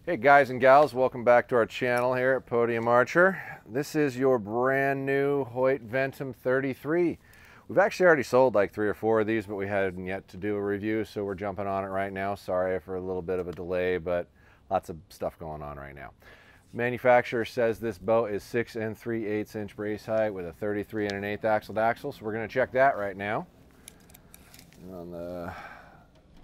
Hey guys and gals, welcome back to our channel here at Podium Archer. This is your brand new Hoyt Ventum 33. We've actually already sold like 3 or 4 of these, but we hadn't yet to do a review, so we're jumping on it right now. Sorry for a little bit of a delay, but lots of stuff going on right now. Manufacturer says this boat is 6 3/8 inch brace height with a 33 1/8 axle to axle, so we're going to check that right now. On the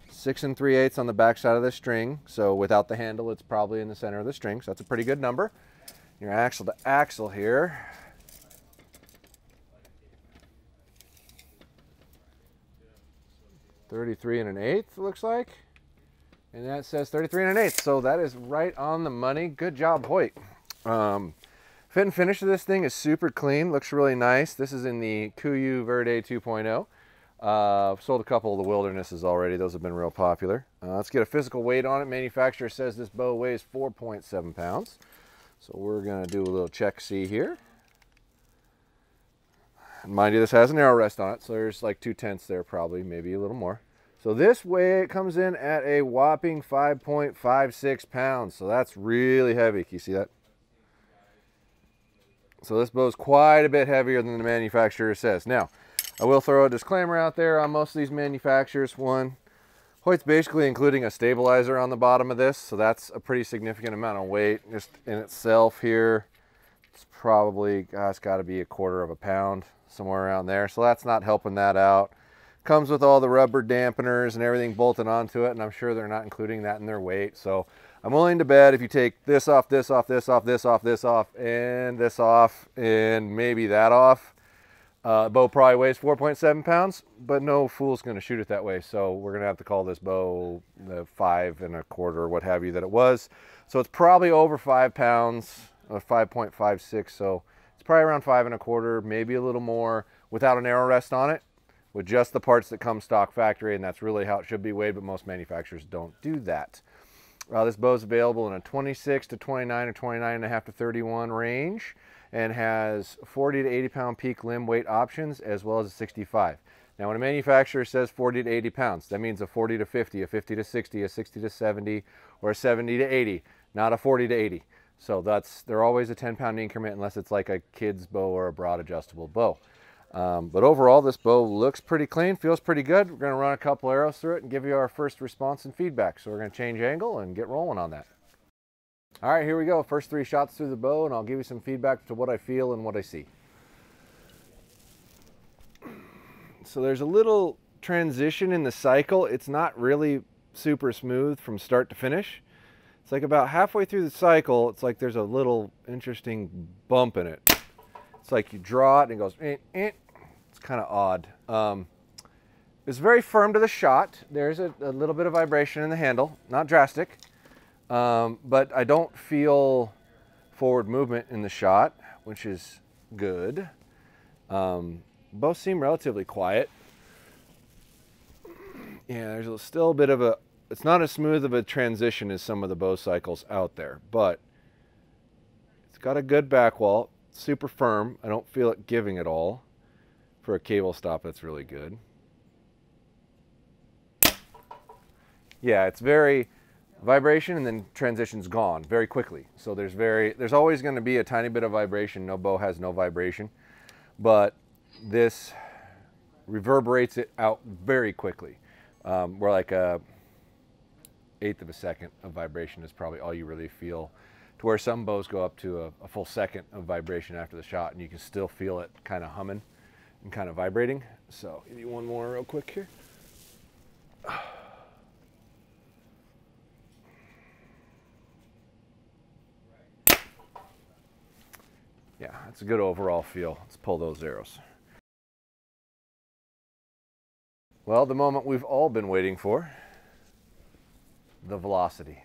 6 3/8 on the back side of the string, so without the handle it's probably in the center of the string, so that's a pretty good number. Your axle to axle here, $33 1/8 looks like, and that says 33 1/8, so that is right on the money. Good job, Hoyt. Fit and finish of this thing is super clean, looks really nice. This is in the Kuyu Verde 2.0. Sold a couple of the Wildernesses already. Those have been real popular. Let's get a physical weight on it. Manufacturer says this bow weighs 4.7 pounds. So we're going to do a little check-see here. And mind you, this has an arrow rest on it, so there's like 2/10 there probably, maybe a little more. So this way it comes in at a whopping 5.56 pounds. So that's really heavy. Can you see that? So this bow is quite a bit heavier than the manufacturer says. Now, I will throw a disclaimer out there on most of these manufacturers. One, Hoyt's basically including a stabilizer on the bottom of this, so that's a pretty significant amount of weight just in itself here. It's probably, it's got to be 1/4 pound, somewhere around there, so that's not helping that out. Comes with all the rubber dampeners and everything bolted onto it, and I'm sure they're not including that in their weight, so I'm willing to bet if you take this off, this off, this off, this off, this off, and this off, and maybe that off, bow probably weighs 4.7 pounds, but no fool's going to shoot it that way. So we're going to have to call this bow the 5 1/4 or what have you that it was. So it's probably over 5 pounds, 5.56. So it's probably around 5 1/4, maybe a little more without an arrow rest on it, with just the parts that come stock factory. And that's really how it should be weighed, but most manufacturers don't do that. This bow is available in a 26 to 29 or 29.5 to 31 range, and has 40 to 80 pound peak limb weight options, as well as a 65. Now when a manufacturer says 40 to 80 pounds, that means a 40 to 50, a 50 to 60, a 60 to 70, or a 70 to 80, not a 40 to 80. So they're always a 10-pound increment unless it's like a kid's bow or a broad adjustable bow. But overall, this bow looks pretty clean, feels pretty good. We're going to run a couple arrows through it and give you our first response and feedback. So we're going to change angle and get rolling on that. All right, here we go. First 3 shots through the bow, and I'll give you some feedback to what I feel and what I see. So there's a little transition in the cycle. It's not really super smooth from start to finish. It's like about halfway through the cycle, it's like there's a little interesting bump in it. It's like you draw it and it goes, eh, eh. It's kind of odd. It's very firm to the shot. There's a little bit of vibration in the handle, not drastic. But I don't feel forward movement in the shot, which is good. Both seem relatively quiet. Yeah, there's still a bit of a, it's not as smooth of a transition as some of the bow cycles out there, but it's got a good back wall, super firm. I don't feel it giving at all. For a cable stop, that's really good. Yeah, it's very vibration, and then transition's gone very quickly. So there's always going to be a tiny bit of vibration. No bow has no vibration, but this reverberates it out very quickly. Where like a 1/8 of a second of vibration is probably all you really feel, to where some bows go up to a full second of vibration after the shot, and you can still feel it kind of humming and kind of vibrating. So give you one more real quick here. Yeah, that's a good overall feel. Let's pull those arrows. Well, the moment we've all been waiting for, the velocity.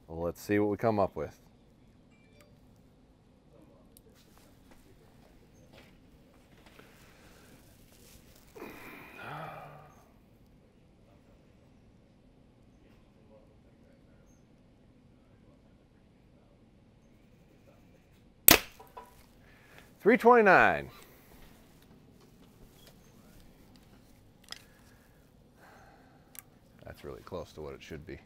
Well, let's see what we come up with. .329. That's really close to what it should be.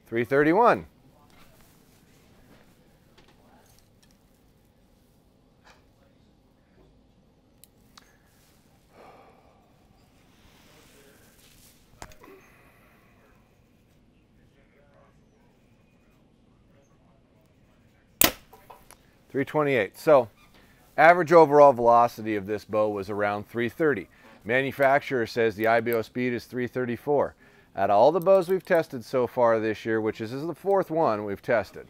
331. .328. So average overall velocity of this bow was around 330. Manufacturer says the IBO speed is 334. Out of all the bows we've tested so far this year, which is the fourth one we've tested,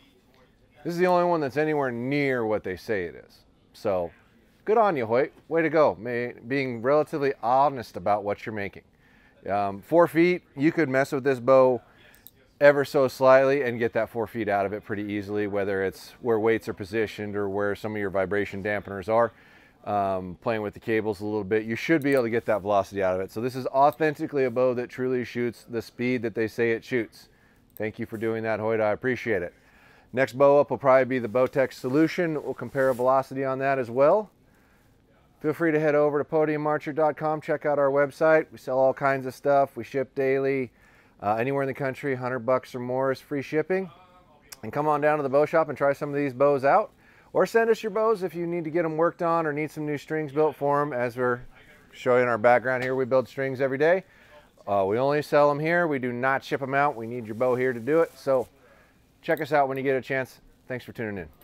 this is the only one that's anywhere near what they say it is. So good on you, Hoyt. Way to go, being relatively honest about what you're making. 4 feet, you could mess with this bow ever so slightly and get that 4 feet out of it pretty easily, whether it's where weights are positioned or where some of your vibration dampeners are. Playing with the cables a little bit, you should be able to get that velocity out of it. So this is authentically a bow that truly shoots the speed that they say it shoots. Thank you for doing that, Hoyt. I appreciate it. Next bow up will probably be the Bowtech Solution. We'll compare a velocity on that as well. Feel free to head over to podiumarcher.com, check out our website. We sell all kinds of stuff. We ship daily. Anywhere in the country, $100 or more is free shipping. And come on down to the bow shop and try some of these bows out. Or send us your bows if you need to get them worked on or need some new strings built for them. As we're showing in our background here, we build strings every day. We only sell them here. We do not ship them out. We need your bow here to do it. So check us out when you get a chance. Thanks for tuning in.